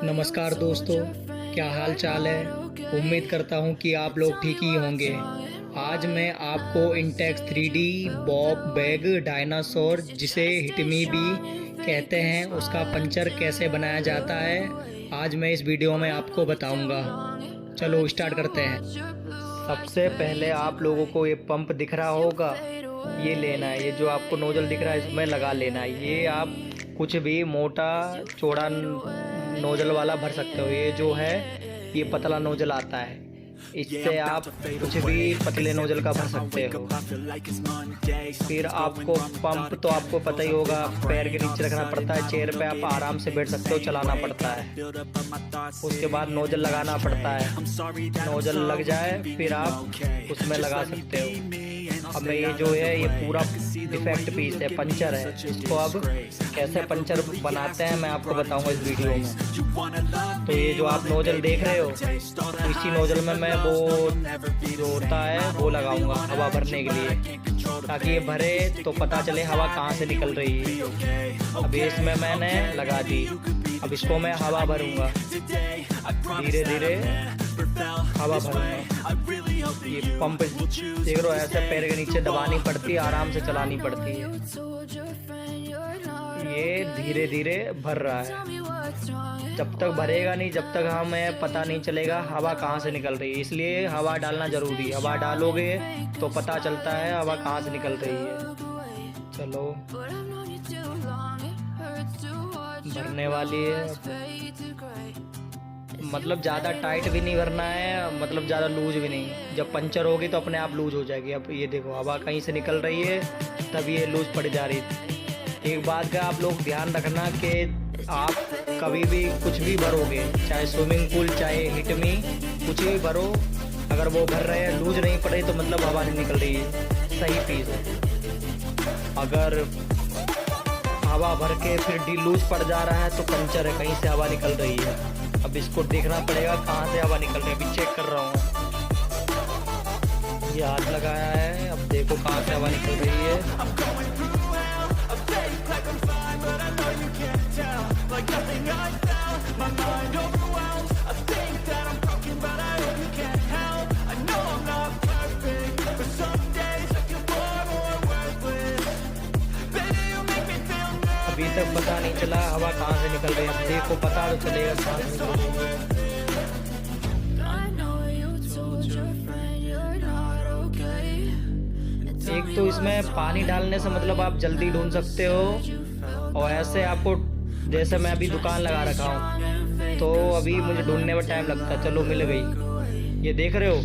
नमस्कार दोस्तों, क्या हाल चाल है। उम्मीद करता हूँ कि आप लोग ठीक ही होंगे। आज मैं आपको Intex 3D Bob bag dinosaur, जिसे हिटमी भी कहते हैं, उसका पंचर कैसे बनाया जाता है आज मैं इस वीडियो में आपको बताऊंगा। चलो स्टार्ट करते हैं। सबसे पहले आप लोगों को ये पंप दिख रहा होगा, ये लेना है। ये जो आपको नोजल दिख रहा है इसमें लगा लेना है। ये आप कुछ भी मोटा चौड़ा नोजल वाला भर सकते हो। ये जो है ये पतला नोजल आता है, इससे आप कुछ भी पतले नोजल का भर सकते हो। फिर आपको पंप तो आपको पता ही होगा, पैर के नीचे रखना पड़ता है। चेयर पे आप आराम से बैठ सकते हो, चलाना पड़ता है। उसके बाद नोजल लगाना पड़ता है। नोजल लग जाए फिर आप उसमें लगा सकते हो। अब ये जो है ये पूरा डिफेक्ट पीस है, पंचर है। इसको अब कैसे पंचर बनाते हैं मैं आपको बताऊंगा इस वीडियो में। तो ये जो आप नोजल देख रहे हो, तो इसी नोजल में मैं वो जो होता है वो लगाऊंगा हवा भरने के लिए, ताकि ये भरे तो पता चले हवा कहाँ से निकल रही है। अब इसमें मैंने लगा दी। अब इसको मैं हवा भरूंगा, धीरे धीरे हवा भरूंगा। ये पंप देख रहे हो, ऐसे पैर के नीचे दबानी पड़ती है, आराम से चलानी पड़ती है। ये धीरे धीरे भर रहा है। जब तक भरेगा नहीं, जब तक हमें पता नहीं चलेगा हवा कहाँ से निकल रही है। इसलिए हवा डालना जरूरी है। हवा डालोगे तो पता चलता है हवा कहाँ से निकल रही है। चलो भरने वाली है। मतलब ज़्यादा टाइट भी नहीं भरना है, मतलब ज़्यादा लूज भी नहीं। जब पंचर होगी तो अपने आप लूज हो जाएगी। अब ये देखो हवा कहीं से निकल रही है, तब ये लूज पड़ जा रही थी। एक बात का आप लोग ध्यान रखना कि आप कभी भी कुछ भी भरोगे, चाहे स्विमिंग पूल चाहे हिटमी, कुछ भी भरो, अगर वो भर रहे हैं लूज नहीं पड़ रही तो मतलब हवा नहीं निकल रही है, सही पीस है। अगर हवा भर के फिर डी लूज पड़ जा रहा है तो पंचर है, कहीं से हवा निकल रही है। अब इसको देखना पड़ेगा कहाँ से हवा निकल रही है। अभी चेक कर रहा हूँ, ये हाथ लगाया है। अब देखो कहाँ से हवा निकल रही है। अभी तक पता नहीं चला हवा कहाँ से निकल रही है। देखो पता तो चलेगा कहाँ से निकल रही है। एक तो इसमें पानी डालने से मतलब आप जल्दी ढूंढ सकते हो, और ऐसे आपको जैसे मैं अभी दुकान लगा रखा हूँ तो अभी मुझे ढूंढने में टाइम लगता है। चलो मिल गई। ये देख रहे हो,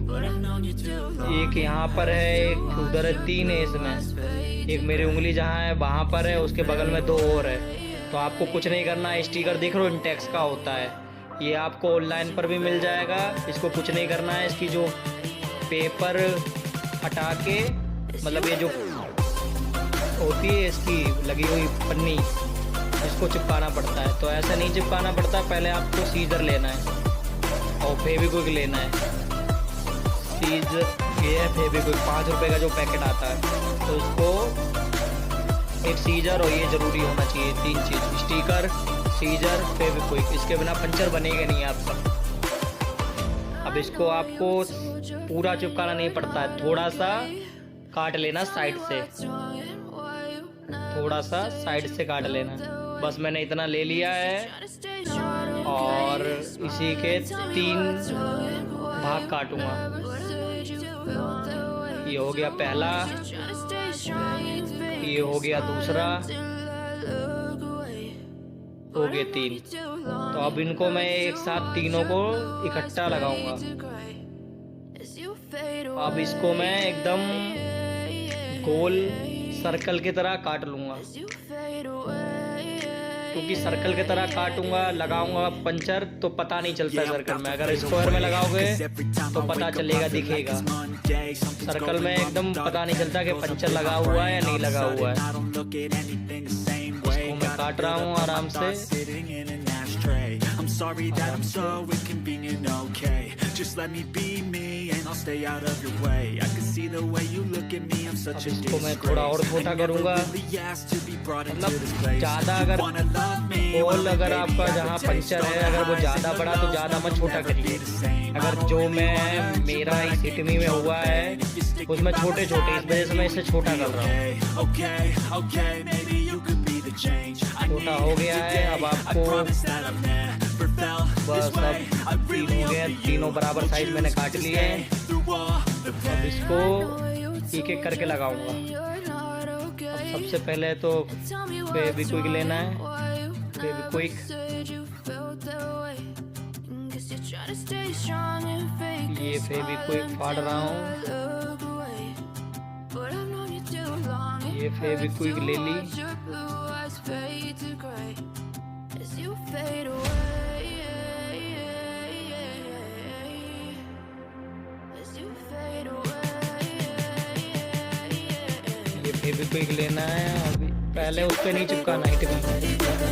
एक यहाँ पर है, एक उधर है, 3 है इसमें। एक मेरी उंगली जहाँ है वहाँ पर है, उसके बगल में 2 और है। तो आपको कुछ नहीं करना है। स्टिकर देख रहे हो, इंटेक्स का होता है। ये आपको ऑनलाइन पर भी मिल जाएगा। इसको कुछ नहीं करना है। इसकी जो पेपर हटा के, मतलब ये जो होती है इसकी लगी हुई पन्नी, इसको चिपकाना पड़ता है। तो ऐसा नहीं चिपकाना पड़ता, पहले आपको सीजर लेना है और फेविक्विक लेना है। सीजर ये है फेविक्विक, 5 रुपये का जो पैकेट आता है। तो उसको एक सीजर और ये ज़रूरी होना चाहिए, 3 चीज़, स्टिकर, सीजर, फेविक्विक। इसके बिना पंचर बनेगा नहीं आपका। अब इसको आपको पूरा चिपकाना नहीं पड़ता है, थोड़ा सा काट लेना साइड से, थोड़ा सा साइड से काट लेना। बस मैंने इतना ले लिया है और इसी के 3 भाग काटूंगा। ये हो गया पहला, ये हो गया दूसरा, हो गए 3। तो अब इनको मैं एक साथ तीनों को इकट्ठा लगाऊंगा। अब इसको मैं एकदम गोल सर्कल की तरह काट लूँगा, क्योंकि सर्कल की तरह काटूंगा, लगाऊंगा पंचर तो पता नहीं चलता है सर्कल में। अगर स्क्वायर में लगाओगे तो पता चलेगा, दिखेगा। सर्कल में एकदम पता नहीं चलता कि पंचर लगा हुआ है या नहीं लगा हुआ है। इसको मैं काट रहा हूँ आराम से। sorry that I'm so inconvenient, okay. Just let me be me and I'll stay out of your way. I can see the way you look at me, I'm such a अब इसको मैं disgrace. थोड़ा और छोटा करूँगा, मतलब ज़्यादा अगर होल अगर आपका जहाँ पंचर है अगर वो ज़्यादा बड़ा तो ज़्यादा मत छोटा करिए। अगर जो मैं मेरा इस हिटमी में हुआ है उसमें छोटे छोटे, इस वजह से मैं इसे छोटा कर रहा हूँ। छोटा हो गया है। अब आपको बस अब 3 हो गया, तीनों बराबर साइज मैंने काट लिए हैं। अब इसको एक एक करके लगाऊंगा। अब सबसे पहले तो फेविक्विक लेना है, फेविक्विक। ये फेविक्विक फाड़ रहा हूँ। ये फेविक्विक ले ली। ये फेविक्विक लेना है। अभी पहले उस पर नहीं चिपकाना हिटमी,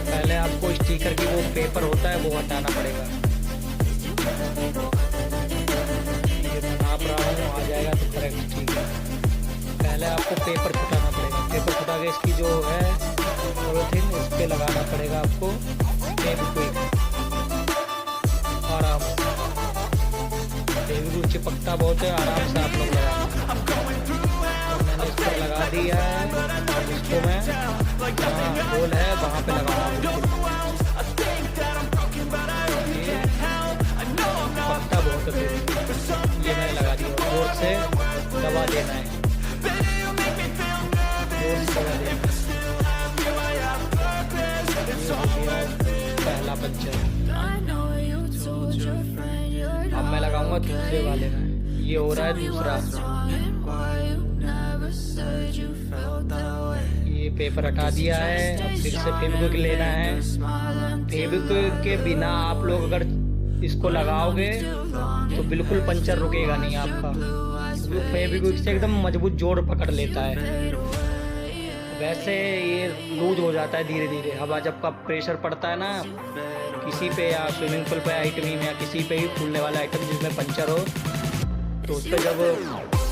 पहले आपको स्टिकर की वो पेपर होता है वो हटाना पड़ेगा। ये नाप रहा हूँ, आ जाएगा तो करेक्ट, ठीक है। पहले आपको पेपर छुटाना पड़ेगा। पेपर छुटा के इसकी जो है पॉलीथीन उस पर लगाना पड़ेगा आपको फेविक्विक आराम से। फेविक्विक चिपकता बहुत है, आराम से आप लोग लगाना। तो मैंने इस पर लगा दिया है। अब इसको मैं जहाँ होल है वहाँ पे लगाना। ये पकता बहुत है, ये मैंने लगा दिया। जोर से दबा देना है, जोर से दबा देना है। पहला पंचर। अब मैं लगाऊंगा दूसरे वाले में। ये हो रहा है दूसरा। ये पेपर हटा दिया है। अब फिर से फेविक्विक लेना है। फेविक्विक के बिना आप लोग अगर इसको लगाओगे तो बिल्कुल पंचर रुकेगा नहीं आपका। फेविक्विक से एकदम मजबूत जोड़ पकड़ लेता है। वैसे ये लूज हो जाता है धीरे धीरे। अब जब का प्रेशर पड़ता है ना किसी पे, या स्विमिंग पूल पे, हिटमी में, या किसी पे भी फूलने वाला आइटम जिसमें पंचर हो, तो उस पर जब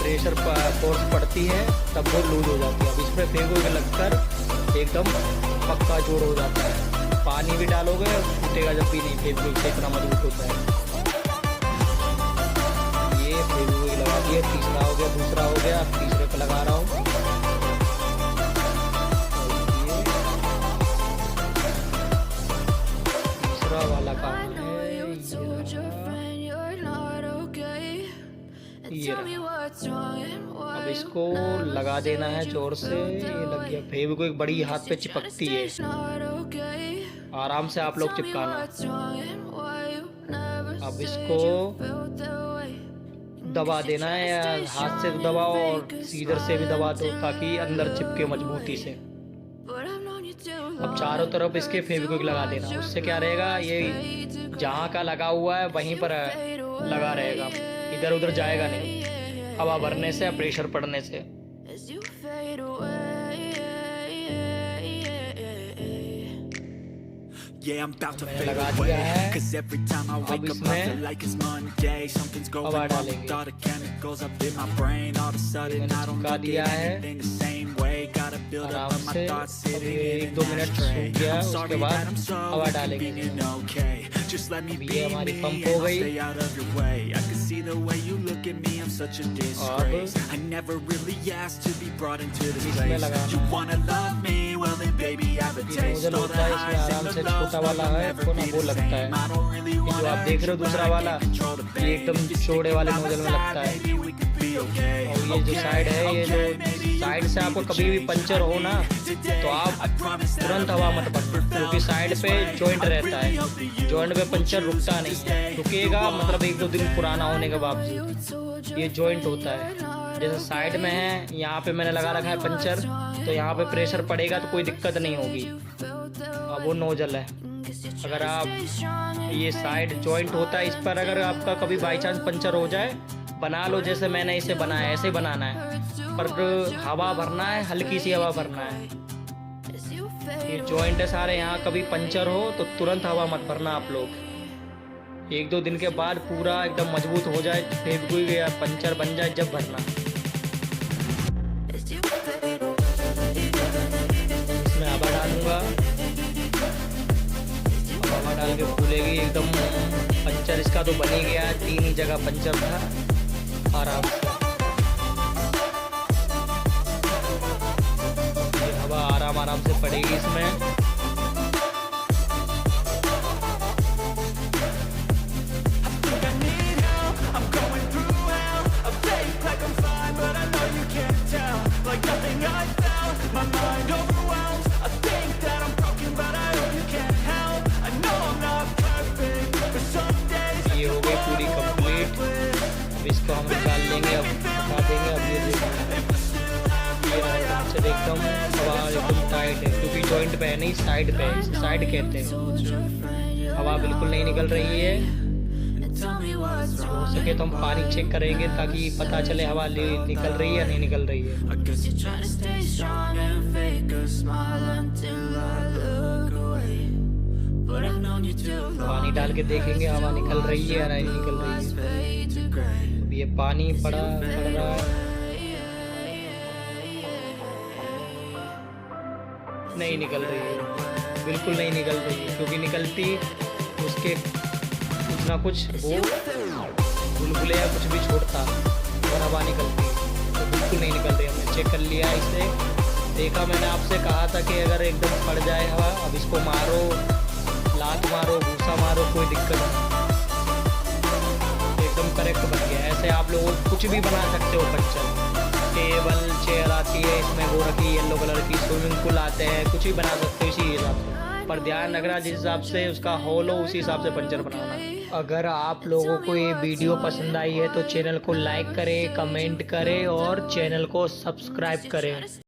प्रेशर फोर्स पड़ती है तब वो लूज हो जाती है। अब इसमें फेविक्विक लगकर एकदम पक्का जोड़ हो जाता है। पानी भी डालोगे टूटेगा जब भी नहीं, फेविक्विक से इतना मजबूत होता है। ये फेविक्विक लगा दिया। तीसरा हो गया, दूसरा हो गया, अब तीसरे पे लगा रहा हूँ। वाला काम है ये रहा। अब इसको लगा देना है जोर से। ये लग गया। फेविक्विक बड़ी हाथ पे चिपकती है, आराम से आप लोग चिपकाना। अब इसको दबा देना है, या हाथ से दबाओ और सीजर से भी दबा दो ताकि अंदर चिपके मजबूती से। अब चारों तरफ इसके फेविक्विक लगा देना। उससे क्या रहेगा, ये जहाँ का लगा हुआ है वहीं पर लगा रहेगा, इधर उधर जाएगा नहीं हवा भरने से या प्रेशर पड़ने से। मैंने लगा दिया है। अब इसमें हवा डालेंगे। मैंने चिपका दिया है आराम से। अब ये 1-2 मिनट सूख गया, उसके बाद हवा डालेंगे। अब ये हमारी पंप हो गई। और इसमें लगाना है। नोजल होता है इसमें, आराम से छोटा वाला है तो ना वो लगता है। जो आप देख रहे हो दूसरा वाला, ये एकदम चौड़े वाले नोजल में लगता है। और ये जो साइड है, ये जो साइड से आपको कभी भी पंचर हो ना तो आप तुरंत हवा मत भरना, क्योंकि साइड पे जॉइंट रहता है। जॉइंट पे पंचर रुकता नहीं, रुकेगा मतलब 1-2 दिन पुराना होने के बावजूद। ये जॉइंट होता है। जैसे साइड में है, यहाँ पे मैंने लगा रखा है पंचर, तो यहाँ पे प्रेशर पड़ेगा तो कोई दिक्कत नहीं होगी। अब वो नोजल है। अगर आप ये साइड जॉइंट होता है, इस पर अगर आपका कभी बाई चांस पंचर हो जाए, बना लो जैसे मैंने इसे बनाया, ऐसे बनाना है, पर हवा भरना है, हल्की सी हवा भरना है। ये जॉइंट है सारे, यहाँ कभी पंचर हो तो तुरंत हवा मत भरना आप लोग। 1-2 दिन के बाद पूरा एकदम मजबूत हो जाए, फेविक्विक या पंचर बन जाए जब भरना। इसमें हवा डालूंगा, हवा डाल के फूलेगी एकदम। पंचर इसका तो बन ही गया, 3 ही जगह पंचर था आराम से। ये हवा आराम से पड़ेगी इसमें। ये हो गई पूरी कंप्लीट। अब इसको हम निकाल लेंगे, अब हटा देंगे। अब ये एकदम हवा एकदम टाइट है, क्योंकि जॉइंट पे है नहीं, साइड पे है, साइड कहते हैं। हवा बिल्कुल नहीं निकल रही है। हो सके तो हम पानी चेक करेंगे ताकि पता चले हवा निकल रही है या नहीं निकल रही है। पानी डाल के देखेंगे हवा निकल रही है या नहीं निकल रही है। अब ये पानी पड़ रहा है, नहीं निकल रही है, बिल्कुल नहीं निकल रही है। क्योंकि निकलती उसके कुछ ना कुछ वो बुलबुले या कुछ भी छोड़ता और हवा निकलती, तो बिल्कुल नहीं निकल रही। हमने चेक कर लिया इसे, देखा, मैंने आपसे कहा था कि अगर एकदम पड़ जाए हवा, अब इसको मारो, लात मारो, भूसा मारो, कोई दिक्कत नहीं, एकदम करेक्ट बन गया। ऐसे आप लोग कुछ भी बना सकते हो पंचर। टेबल चेयर आती है, इसमें वो रखी येलो कलर की, स्विमिंग पूल आते हैं, कुछ भी बना सकते हो इसी हिसाब से। पर ध्यान रखना जिस हिसाब से उसका होल हो उसी हिसाब से पंचर बनाना। अगर आप लोगों को ये वीडियो पसंद आई है तो चैनल को लाइक करें, कमेंट करें और चैनल को सब्सक्राइब करें।